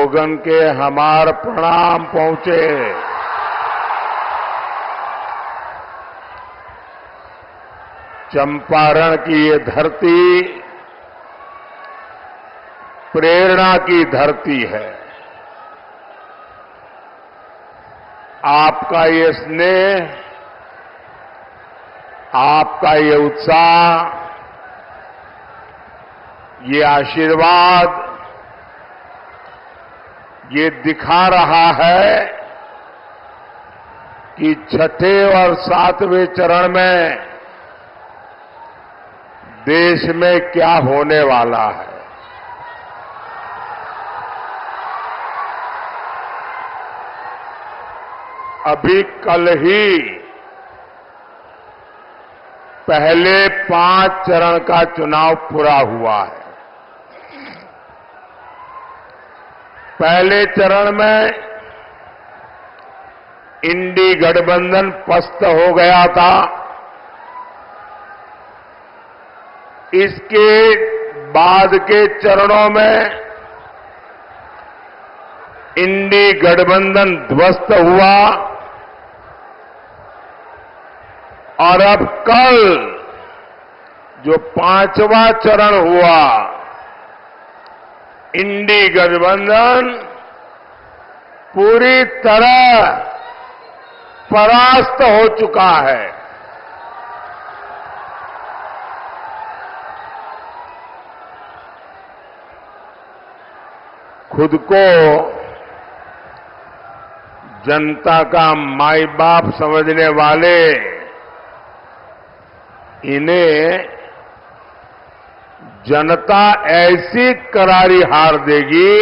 लोगन के हमार प्रणाम पहुंचे। चंपारण की ये धरती प्रेरणा की धरती है। आपका ये स्नेह, आपका ये उत्साह, ये आशीर्वाद, ये दिखा रहा है कि छठे और सातवें चरण में देश में क्या होने वाला है। अभी कल ही पहले 5 चरण का चुनाव पूरा हुआ है। पहले चरण में इंडी गठबंधन पस्त हो गया था। इसके बाद के चरणों में इंडी गठबंधन ध्वस्त हुआ और अब कल जो 5वां चरण हुआ, इंडी गठबंधन पूरी तरह परास्त हो चुका है। खुद को जनता का माई बाप समझने वाले इन्हें जनता ऐसी करारी हार देगी,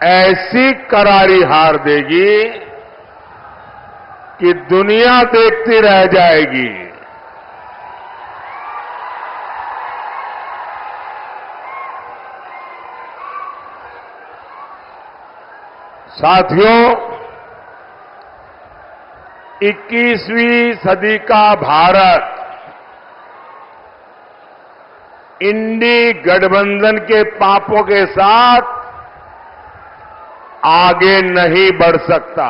ऐसी करारी हार देगी कि दुनिया देखती रह जाएगी। साथियों, 21वीं सदी का भारत इंडी गठबंधन के पापों के साथ आगे नहीं बढ़ सकता।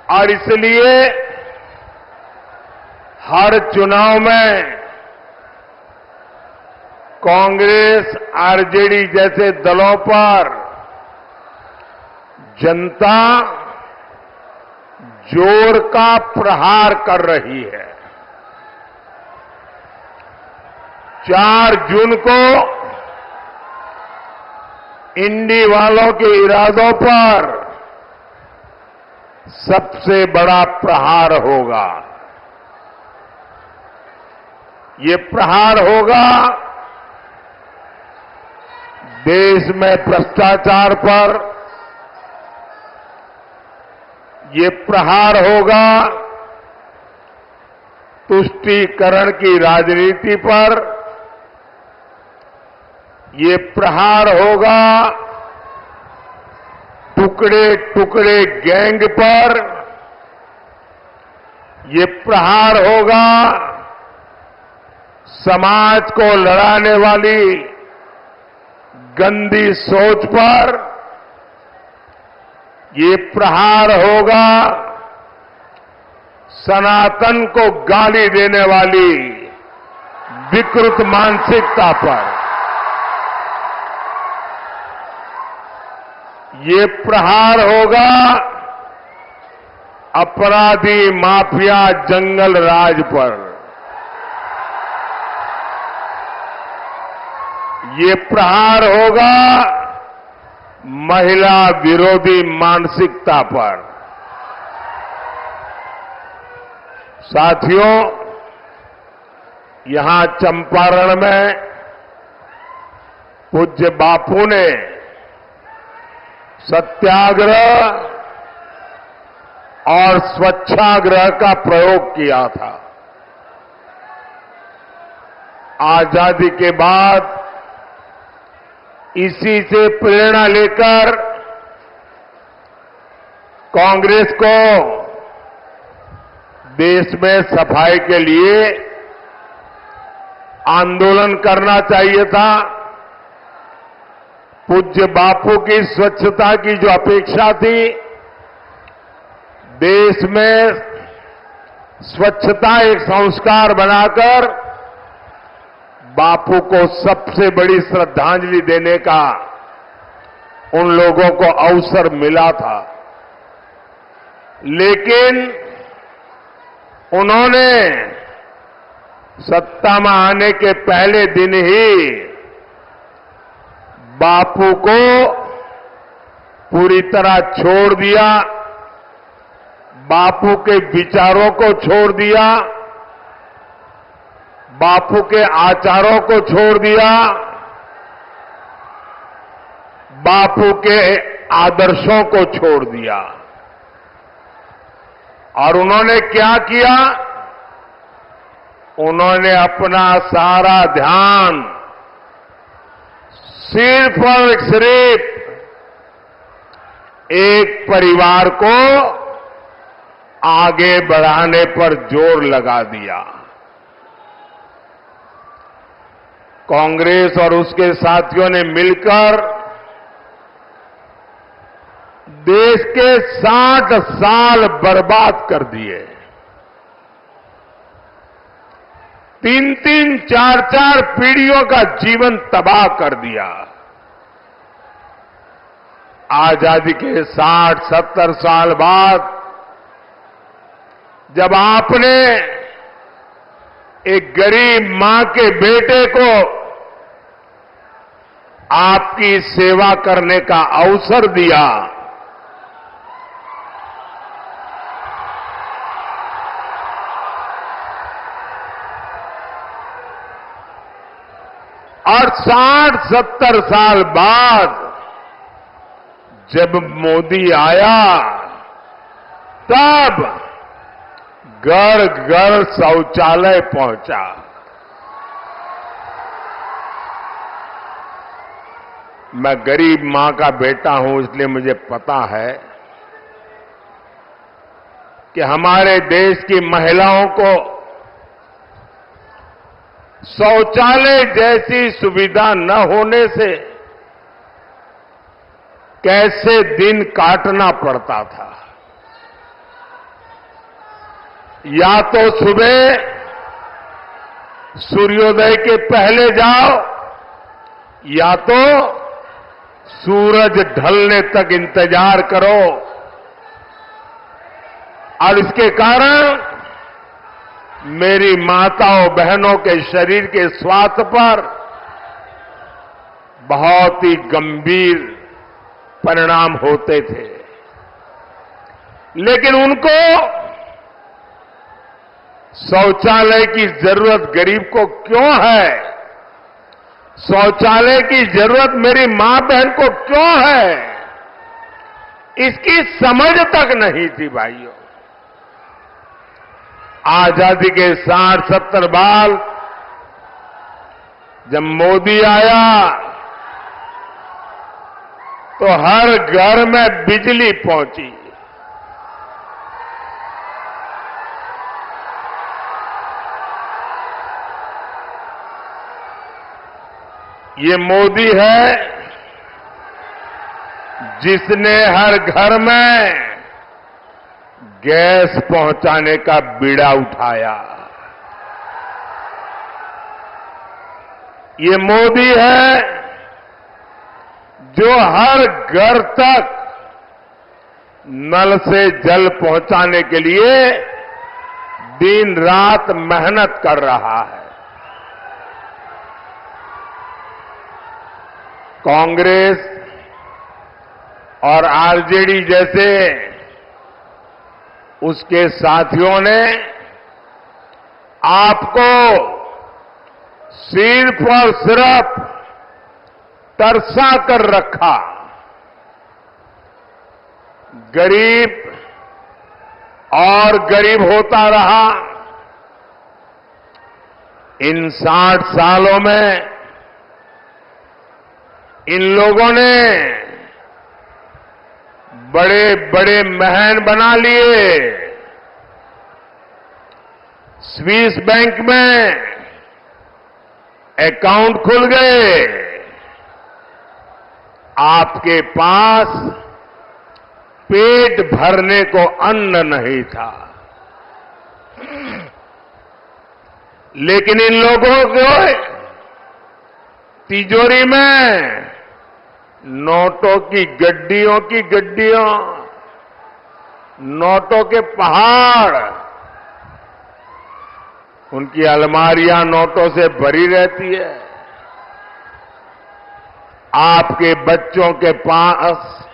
और इसलिए हर चुनाव में कांग्रेस, आरजेडी जैसे दलों पर जनता जोर का प्रहार कर रही है। 4 जून को इंडी वालों के इरादों पर सबसे बड़ा प्रहार होगा। ये प्रहार होगा देश में भ्रष्टाचार पर, ये प्रहार होगा तुष्टीकरण की राजनीति पर, ये प्रहार होगा टुकड़े टुकड़े गैंग पर, ये प्रहार होगा समाज को लड़ाने वाली गंदी सोच पर, ये प्रहार होगा सनातन को गाली देने वाली विकृत मानसिकता पर, ये प्रहार होगा अपराधी माफिया जंगल राज पर, ये प्रहार होगा महिला विरोधी मानसिकता पर। साथियों, यहां चंपारण में पूज्य बापू ने सत्याग्रह और स्वच्छाग्रह का प्रयोग किया था। आजादी के बाद इसी से प्रेरणा लेकर कांग्रेस को देश में सफाई के लिए आंदोलन करना चाहिए था। पूज्य बापू की स्वच्छता की जो अपेक्षा थी, देश में स्वच्छता एक संस्कार बनाकर बापू को सबसे बड़ी श्रद्धांजलि देने का उन लोगों को अवसर मिला था। लेकिन उन्होंने सत्ता में आने के पहले दिन ही बापू को पूरी तरह छोड़ दिया, बापू के विचारों को छोड़ दिया, बापू के आचारों को छोड़ दिया, बापू के आदर्शों को छोड़ दिया। और उन्होंने क्या किया? उन्होंने अपना सारा ध्यान सिर्फ और सिर्फ एक परिवार को आगे बढ़ाने पर जोर लगा दिया। कांग्रेस और उसके साथियों ने मिलकर देश के 60 साल बर्बाद कर दिए। 3-3, 4-4 पीढ़ियों का जीवन तबाह कर दिया। आजादी के 60-70 साल बाद जब आपने एक गरीब मां के बेटे को आपकी सेवा करने का अवसर दिया, और 60-70 साल बाद जब मोदी आया, तब घर घर शौचालय पहुंचा। मैं गरीब मां का बेटा हूं, इसलिए मुझे पता है कि हमारे देश की महिलाओं को शौचालय जैसी सुविधा न होने से कैसे दिन काटना पड़ता था। या तो सुबह सूर्योदय के पहले जाओ, या तो सूरज ढलने तक इंतजार करो। और इसके कारण मेरी माताओं बहनों के शरीर के स्वास्थ्य पर बहुत ही गंभीर परिणाम होते थे। लेकिन उनको शौचालय की जरूरत गरीब को क्यों है, शौचालय की जरूरत मेरी मां बहन को क्यों है, इसकी समझ तक नहीं थी भाइयों। आजादी के 60-70 बाद जब मोदी आया तो हर घर में बिजली पहुंची। ये मोदी है जिसने हर घर में गैस पहुंचाने का बीड़ा उठाया। ये मोदी है जो हर घर तक नल से जल पहुंचाने के लिए दिन रात मेहनत कर रहा है। कांग्रेस और आरजेडी जैसे उसके साथियों ने आपको सिर्फ और सिर्फ तरसा कर रखा। गरीब और गरीब होता रहा। इन 60 सालों में इन लोगों ने बड़े बड़े महल बना लिए। स्विस बैंक में अकाउंट खुल गए, आपके पास पेट भरने को अन्न नहीं था। लेकिन इन लोगों को तिजोरी में नोटों की गड्डियों, नोटों के पहाड़, उनकी अलमारियां नोटों से भरी रहती है। आपके बच्चों के पास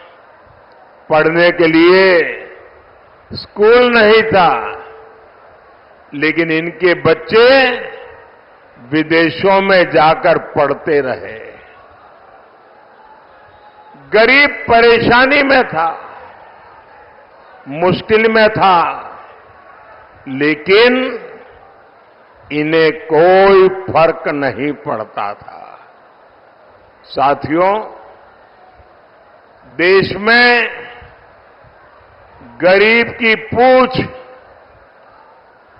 पढ़ने के लिए स्कूल नहीं था, लेकिन इनके बच्चे विदेशों में जाकर पढ़ते रहे। गरीब परेशानी में था, मुश्किल में था, लेकिन इन्हें कोई फर्क नहीं पड़ता था। साथियों, देश में गरीब की पूछ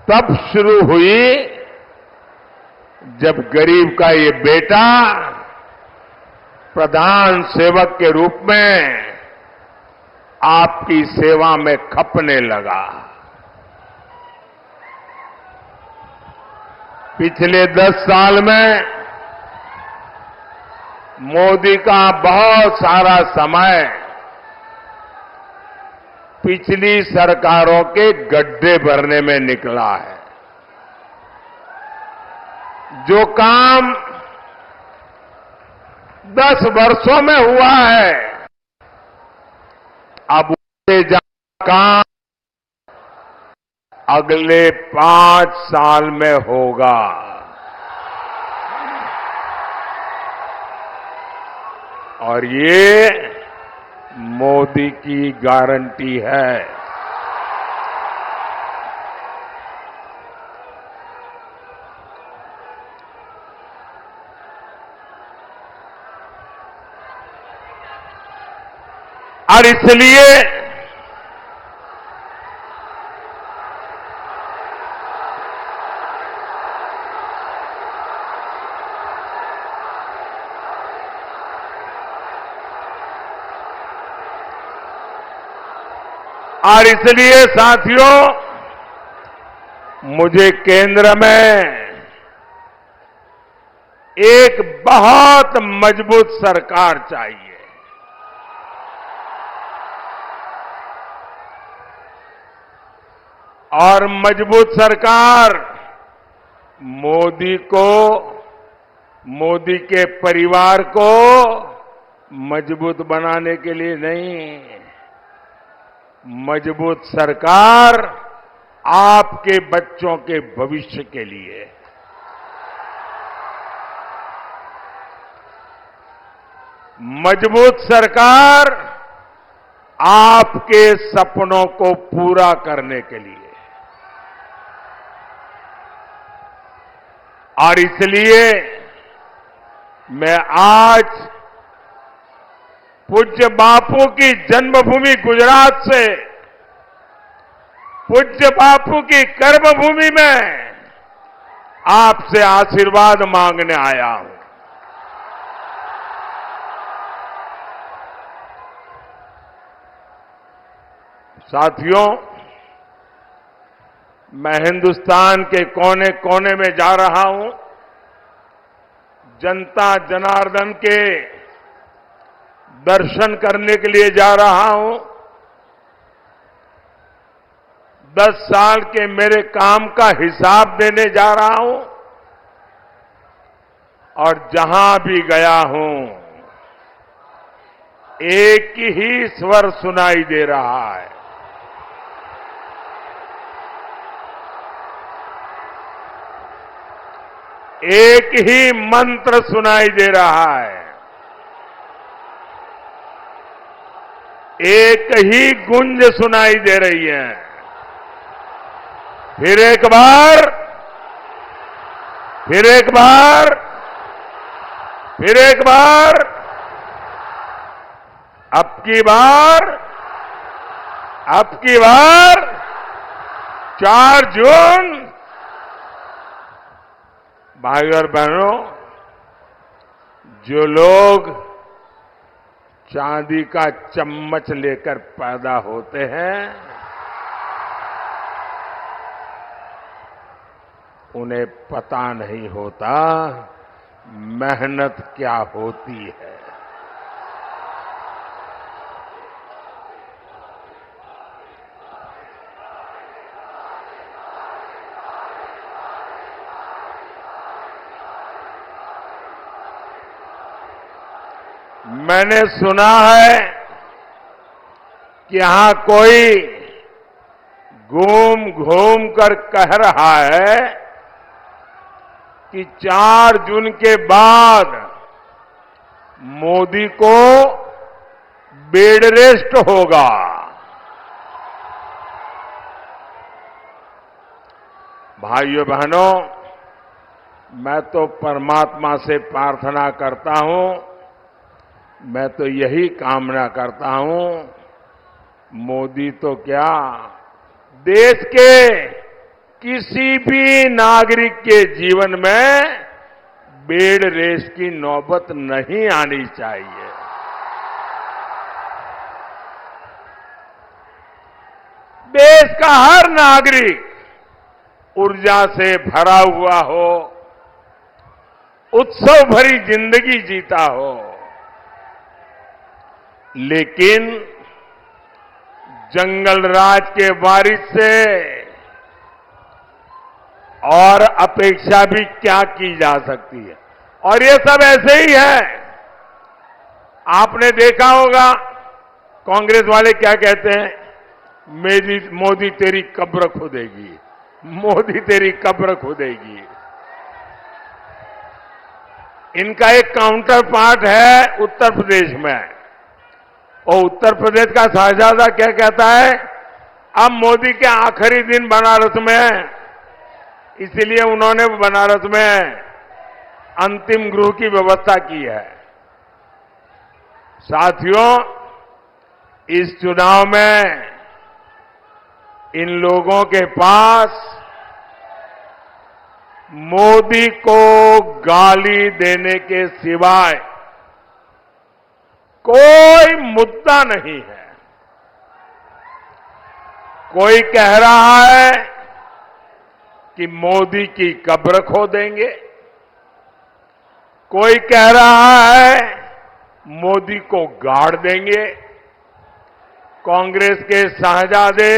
तब शुरू हुई जब गरीब का ये बेटा प्रधान सेवक के रूप में आपकी सेवा में खपने लगा। पिछले 10 साल में मोदी का बहुत सारा समय पिछली सरकारों के गड्ढे भरने में निकला है। जो काम 10 वर्षों में हुआ है, अब उससे ज्यादा काम अगले 5 साल में होगा। और ये मोदी की गारंटी है। और इसलिए साथियों, मुझे केंद्र में एक बहुत मजबूत सरकार चाहिए। और मजबूत सरकार मोदी को, मोदी के परिवार को मजबूत बनाने के लिए नहीं, मजबूत सरकार आपके बच्चों के भविष्य के लिए। मजबूत सरकार आपके सपनों को पूरा करने के लिए। और इसलिए मैं आज पूज्य बापू की जन्मभूमि गुजरात से, पूज्य बापू की कर्मभूमि में आपसे आशीर्वाद मांगने आया हूं। साथियों, मैं हिंदुस्तान के कोने कोने में जा रहा हूं। जनता जनार्दन के दर्शन करने के लिए जा रहा हूं। 10 साल के मेरे काम का हिसाब देने जा रहा हूं। और जहां भी गया हूं, एक ही स्वर सुनाई दे रहा है। एक ही मंत्र सुनाई दे रहा है। एक ही गूंज सुनाई दे रही है। फिर एक बार, फिर एक बार, फिर एक बार, अब की बार, अब की बार 4 जून। भाई और बहनों, जो लोग चांदी का चम्मच लेकर पैदा होते हैं, उन्हें पता नहीं होता मेहनत क्या होती है। मैंने सुना है कि यहां कोई घूम घूम कर कह रहा है कि 4 जून के बाद मोदी को बेड रेस्ट होगा। भाइयों बहनों, मैं तो परमात्मा से प्रार्थना करता हूं, मैं तो यही कामना करता हूं, मोदी तो क्या, देश के किसी भी नागरिक के जीवन में बेड रेस की नौबत नहीं आनी चाहिए। देश का हर नागरिक ऊर्जा से भरा हुआ हो, उत्सव भरी जिंदगी जीता हो, लेकिन जंगल राज के वारिस से और अपेक्षा भी क्या की जा सकती है। और ये सब ऐसे ही है। आपने देखा होगा कांग्रेस वाले क्या कहते हैं, मोदी तेरी कब्र खोदेगी, मोदी तेरी कब्र खोदेगी। इनका एक काउंटर पार्ट है उत्तर प्रदेश में, और उत्तर प्रदेश का शहजादा क्या कहता है, अब मोदी के आखिरी दिन बनारस में है, इसलिए उन्होंने बनारस में अंतिम गृह की व्यवस्था की है। साथियों, इस चुनाव में इन लोगों के पास मोदी को गाली देने के सिवाय कोई मुद्दा नहीं है। कोई कह रहा है कि मोदी की कब्र खोदेंगे, कोई कह रहा है मोदी को गाड़ देंगे। कांग्रेस के शहजादे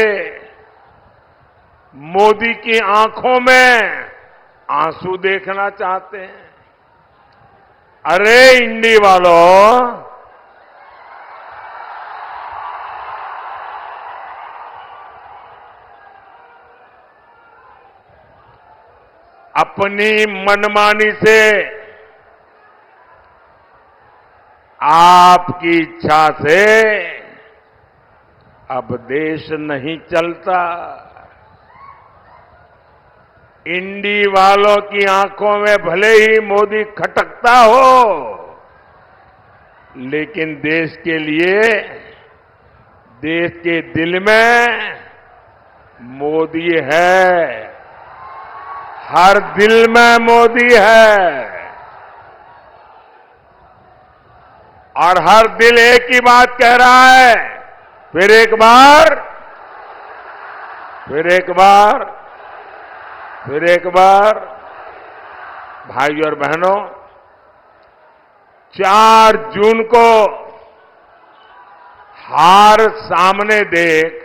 मोदी की आंखों में आंसू देखना चाहते हैं। अरे इंडी वालों, अपनी मनमानी से, आपकी इच्छा से अब देश नहीं चलता। इंडी वालों की आंखों में भले ही मोदी खटकता हो, लेकिन देश के लिए, देश के दिल में मोदी है। हर दिल में मोदी है, और हर दिल एक ही बात कह रहा है, फिर एक बार, फिर एक बार, फिर एक बार। भाइयों और बहनों, 4 जून को हार सामने देख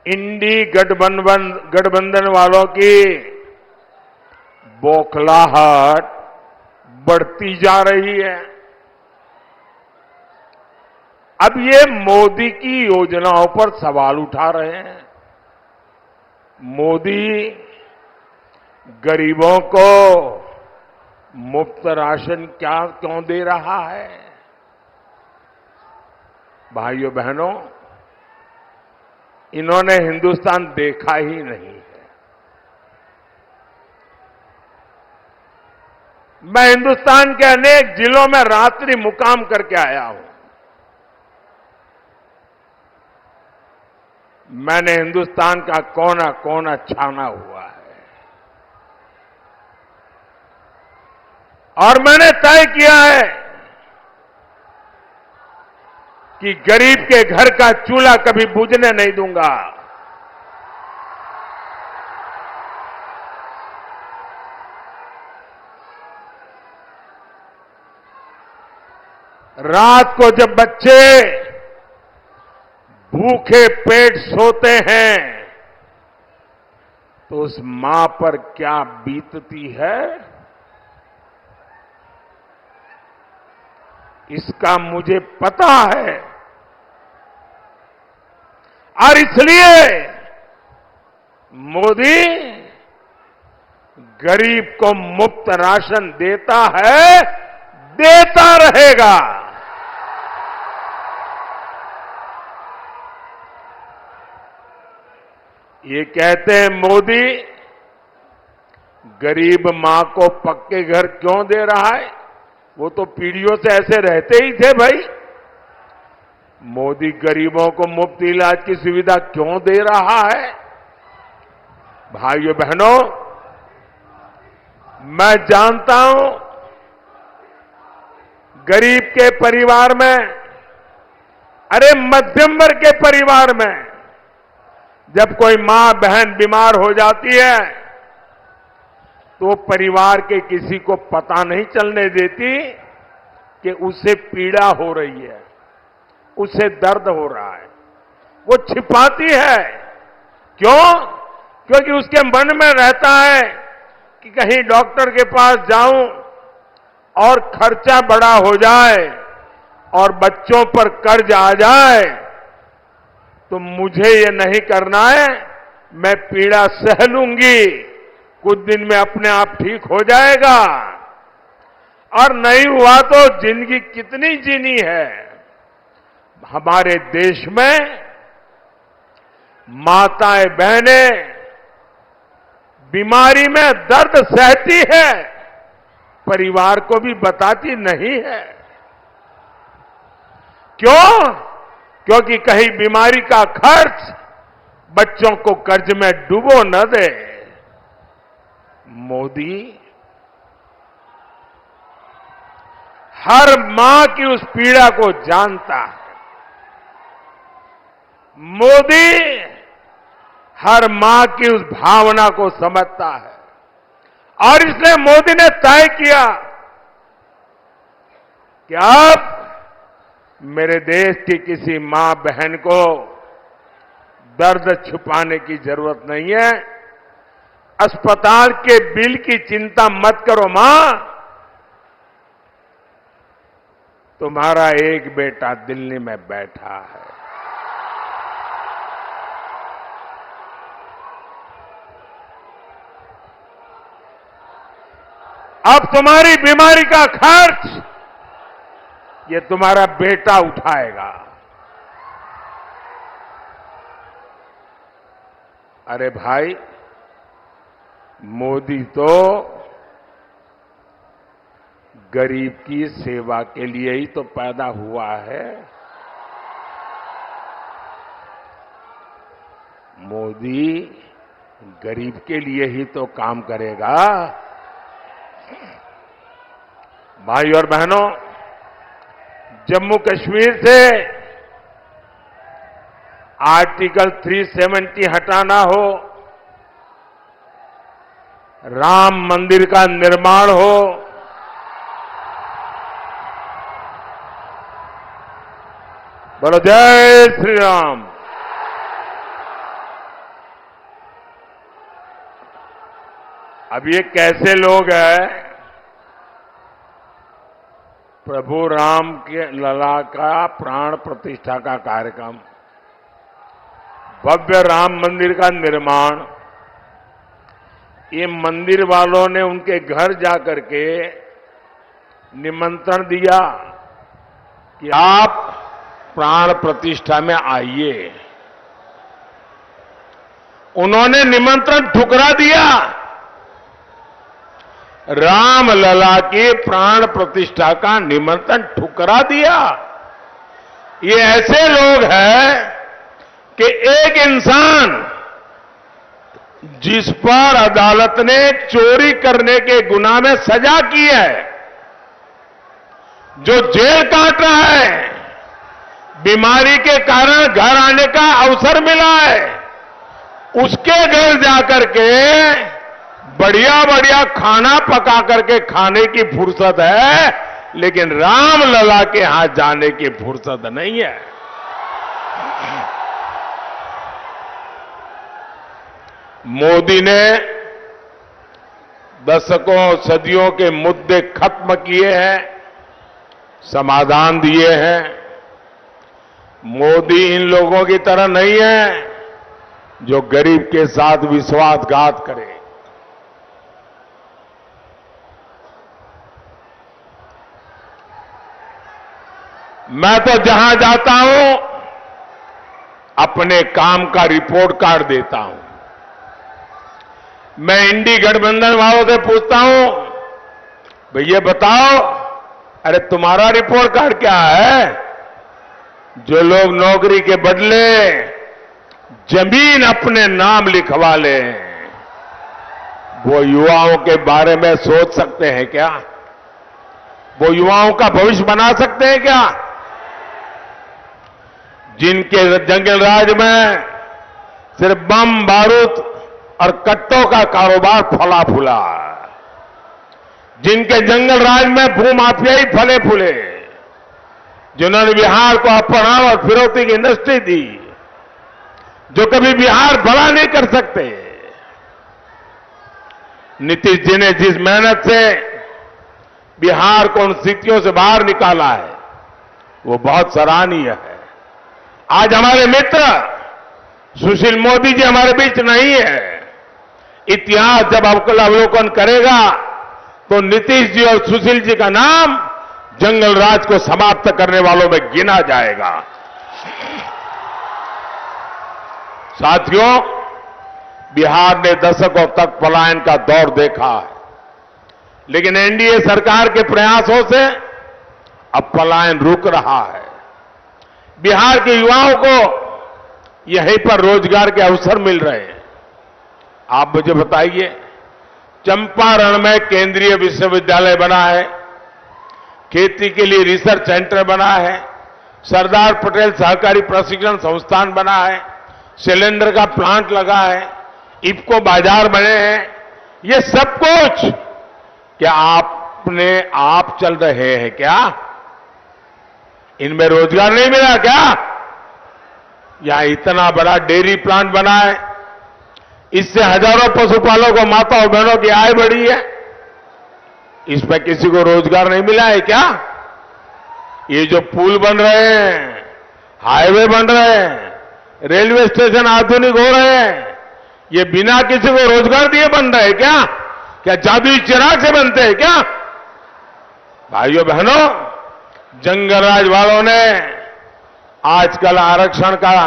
इंडी गठबंधन वालों की बौखलाहट बढ़ती जा रही है। अब ये मोदी की योजनाओं पर सवाल उठा रहे हैं। मोदी गरीबों को मुफ्त राशन क्यों दे रहा है? भाइयों बहनों, इन्होंने हिंदुस्तान देखा ही नहीं है। मैं हिंदुस्तान के अनेक जिलों में रात्रि मुकाम करके आया हूं। मैंने हिंदुस्तान का कोना कोना छाना हुआ है। और मैंने तय किया है कि गरीब के घर का चूल्हा कभी बुझने नहीं दूंगा। रात को जब बच्चे भूखे पेट सोते हैं तो उस मां पर क्या बीतती है, इसका मुझे पता है। और इसलिए मोदी गरीब को मुफ्त राशन देता है, देता रहेगा। ये कहते हैं मोदी गरीब मां को पक्के घर क्यों दे रहा है, वो तो पीढ़ियों से ऐसे रहते ही थे भाई। मोदी गरीबों को मुफ्त इलाज की सुविधा क्यों दे रहा है? भाइयों बहनों, मैं जानता हूं गरीब के परिवार में, अरे मध्यम वर्ग के परिवार में जब कोई मां बहन बीमार हो जाती है तो परिवार के किसी को पता नहीं चलने देती कि उसे पीड़ा हो रही है, उसे दर्द हो रहा है। वो छिपाती है। क्यों? क्योंकि उसके मन में रहता है कि कहीं डॉक्टर के पास जाऊं और खर्चा बड़ा हो जाए और बच्चों पर कर्ज आ जाए तो मुझे ये नहीं करना है, मैं पीड़ा सह लूंगी, कुछ दिन में अपने आप ठीक हो जाएगा। और नहीं हुआ तो जिंदगी कितनी जीनी है। हमारे देश में माताएं बहनें बीमारी में दर्द सहती है, परिवार को भी बताती नहीं है। क्यों? क्योंकि कहीं बीमारी का खर्च बच्चों को कर्ज में डुबो न दे। मोदी हर मां की उस पीड़ा को जानता है। मोदी हर मां की उस भावना को समझता है। और इसलिए मोदी ने तय किया कि अब मेरे देश की किसी मां बहन को दर्द छुपाने की जरूरत नहीं है। अस्पताल के बिल की चिंता मत करो मां, तुम्हारा एक बेटा दिल्ली में बैठा है। अब तुम्हारी बीमारी का खर्च ये तुम्हारा बेटा उठाएगा। अरे भाई, मोदी तो गरीब की सेवा के लिए ही तो पैदा हुआ है। मोदी गरीब के लिए ही तो काम करेगा। भाई और बहनों, जम्मू कश्मीर से आर्टिकल 370 हटाना हो, राम मंदिर का निर्माण हो, बोलो जय श्री राम। अब ये कैसे लोग हैं? प्रभु राम के लला का प्राण प्रतिष्ठा का कार्यक्रम, भव्य राम मंदिर का निर्माण, ये मंदिर वालों ने उनके घर जाकर के निमंत्रण दिया कि आप प्राण प्रतिष्ठा में आइए। उन्होंने निमंत्रण ठुकरा दिया। राम लला के प्राण प्रतिष्ठा का निमंत्रण ठुकरा दिया। ये ऐसे लोग हैं कि एक इंसान जिस पर अदालत ने चोरी करने के गुनाह में सजा की है, जो जेल काट रहा है, बीमारी के कारण घर आने का अवसर मिला है, उसके घर जाकर के बढ़िया बढ़िया खाना पका करके खाने की फुर्सत है, लेकिन राम लला के यहां जाने की फुर्सत नहीं है। मोदी ने दशकों सदियों के मुद्दे खत्म किए हैं, समाधान दिए हैं। मोदी इन लोगों की तरह नहीं है जो गरीब के साथ विश्वासघात करे। मैं तो जहां जाता हूं अपने काम का रिपोर्ट कार्ड देता हूं। मैं इंडी गठबंधन वालों से पूछता हूं, भैया बताओ, अरे तुम्हारा रिपोर्ट कार्ड क्या है? जो लोग नौकरी के बदले जमीन अपने नाम लिखवा ले, वो युवाओं के बारे में सोच सकते हैं क्या? वो युवाओं का भविष्य बना सकते हैं क्या? जिनके जंगल राज में सिर्फ बम बारूद और कट्टों का कारोबार फला फूला, जिनके जंगल राज में भूमाफियाई फले फूले, जिन्होंने बिहार को अपहरण और फिरौती की इंडस्ट्री दी, जो कभी बिहार बड़ा नहीं कर सकते। नीतीश जी ने जिस मेहनत से बिहार को उन स्थितियों से बाहर निकाला है, वो बहुत सराहनीय है। आज हमारे मित्र सुशील मोदी जी हमारे बीच नहीं है। इतिहास जब अवलोकन करेगा तो नीतीश जी और सुशील जी का नाम जंगल राज को समाप्त करने वालों में गिना जाएगा। साथियों, बिहार ने दशकों तक पलायन का दौर देखा है, लेकिन एनडीए सरकार के प्रयासों से अब पलायन रुक रहा है। बिहार के युवाओं को यहीं पर रोजगार के अवसर मिल रहे हैं। आप मुझे बताइए, चंपारण में केंद्रीय विश्वविद्यालय बना है, खेती के लिए रिसर्च सेंटर बना है, सरदार पटेल सहकारी प्रशिक्षण संस्थान बना है, सिलेंडर का प्लांट लगा है, इफ्को बाजार बने हैं। ये सब कुछ क्या आपने आप चल रहे हैं क्या? इनमें रोजगार नहीं मिला क्या? यहां इतना बड़ा डेयरी प्लांट बना है, इससे हजारों पशुपालकों, माता और बहनों की आय बढ़ी है। इसमें किसी को रोजगार नहीं मिला है क्या? ये जो पुल बन रहे हैं, हाईवे बन रहे हैं, रेलवे स्टेशन आधुनिक हो रहे हैं, ये बिना किसी को रोजगार दिए बन रहे हैं क्या? क्या जादुई चिराग से बनते हैं क्या? भाइयों बहनों, जंगलराज वालों ने आजकल आरक्षण का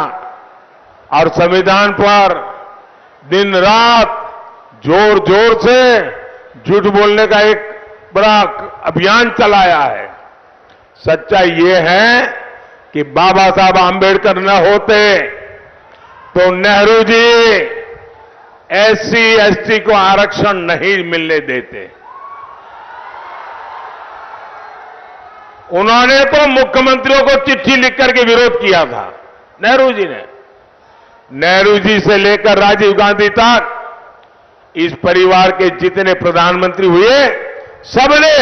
और संविधान पर दिन रात जोर जोर से झूठ बोलने का एक बड़ा अभियान चलाया है। सच्चाई ये है कि बाबा साहब आंबेडकर न होते तो नेहरू जी एससी एसटी को आरक्षण नहीं मिलने देते। उन्होंने तो मुख्यमंत्रियों को चिट्ठी लिख करके विरोध किया था, नेहरू जी ने। नेहरू जी से लेकर राजीव गांधी तक इस परिवार के जितने प्रधानमंत्री हुए, सबने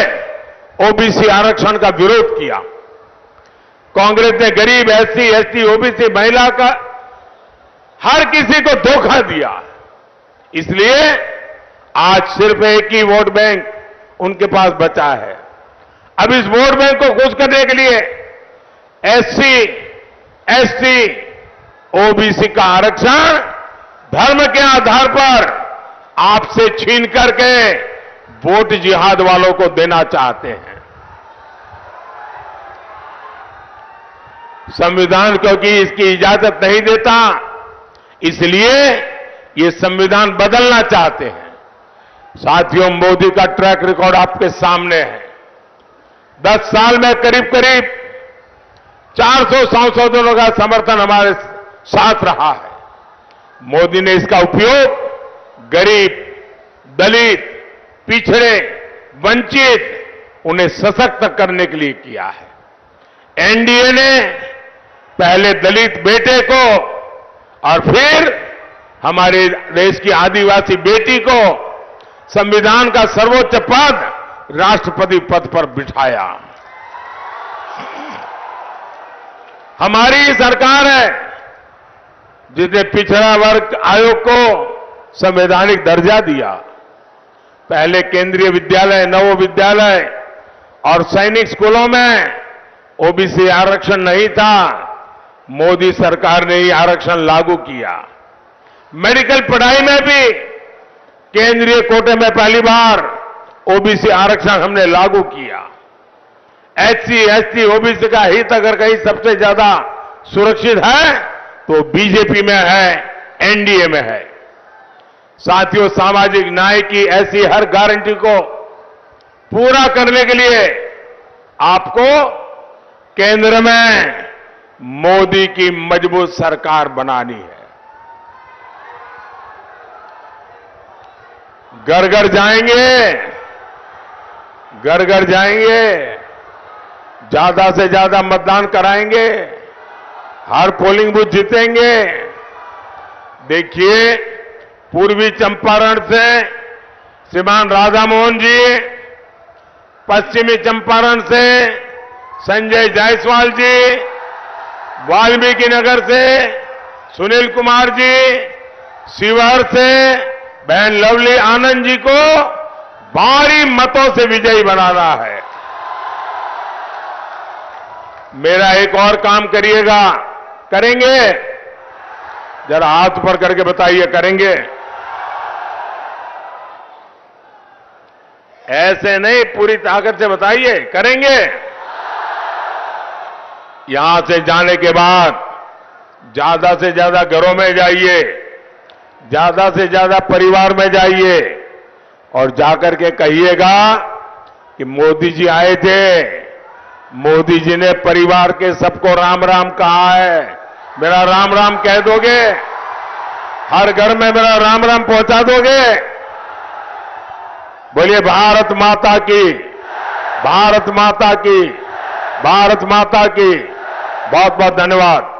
ओबीसी आरक्षण का विरोध किया। कांग्रेस ने गरीब, एससी, एसटी, ओबीसी, महिला का हर किसी को धोखा दिया। इसलिए आज सिर्फ एक ही वोट बैंक उनके पास बचा है। अब इस वोट बैंक को खुश करने के लिए एससी, एसटी, ओबीसी का आरक्षण धर्म के आधार पर आपसे छीन करके वोट जिहाद वालों को देना चाहते हैं। संविधान क्योंकि इसकी इजाजत नहीं देता, इसलिए ये संविधान बदलना चाहते हैं। साथियों, मोदी का ट्रैक रिकॉर्ड आपके सामने है। 10 साल में करीब करीब 400 संशोधनों का समर्थन हमारे साथ रहा है। मोदी ने इसका उपयोग गरीब, दलित, पिछड़े, वंचित उन्हें सशक्त करने के लिए किया है। एनडीए ने पहले दलित बेटे को और फिर हमारे देश की आदिवासी बेटी को संविधान का सर्वोच्च पद राष्ट्रपति पद पर बिठाया। हमारी सरकार है जिसने पिछड़ा वर्ग आयोग को संवैधानिक दर्जा दिया। पहले केंद्रीय विद्यालय, नवोदय विद्यालय और सैनिक स्कूलों में ओबीसी आरक्षण नहीं था। मोदी सरकार ने ही आरक्षण लागू किया। मेडिकल पढ़ाई में भी केंद्रीय कोटे में पहली बार ओबीसी आरक्षण हमने लागू किया। एससी, एसटी, ओबीसी का हित अगर कहीं सबसे ज्यादा सुरक्षित है तो बीजेपी में है, एनडीए में है। साथियों, सामाजिक न्याय की ऐसी हर गारंटी को पूरा करने के लिए आपको केंद्र में मोदी की मजबूत सरकार बनानी है। घर घर जाएंगे, घर घर जाएंगे, ज्यादा से ज्यादा मतदान कराएंगे, हर पोलिंग बूथ जीतेंगे। देखिए, पूर्वी चंपारण से श्रीमान राधा मोहन जी, पश्चिमी चंपारण से संजय जायसवाल जी, वाल्मीकि नगर से सुनील कुमार जी, शिवहर से बहन लवली आनंद जी को भारी मतों से विजयी बनाना है। मेरा एक और काम करिएगा, करेंगे? जरा हाथ ऊपर करके बताइए, करेंगे? ऐसे नहीं, पूरी ताकत से बताइए, करेंगे? यहां से जाने के बाद ज्यादा से ज्यादा घरों में जाइए, ज्यादा से ज्यादा परिवार में जाइए और जाकर के कहिएगा कि मोदी जी आए थे, मोदी जी ने परिवार के सबको राम राम कहा है। मेरा राम राम कह दोगे? हर घर में मेरा राम राम पहुंचा दोगे? बोलिए भारत माता की, भारत माता की, भारत माता की। बहुत बहुत धन्यवाद।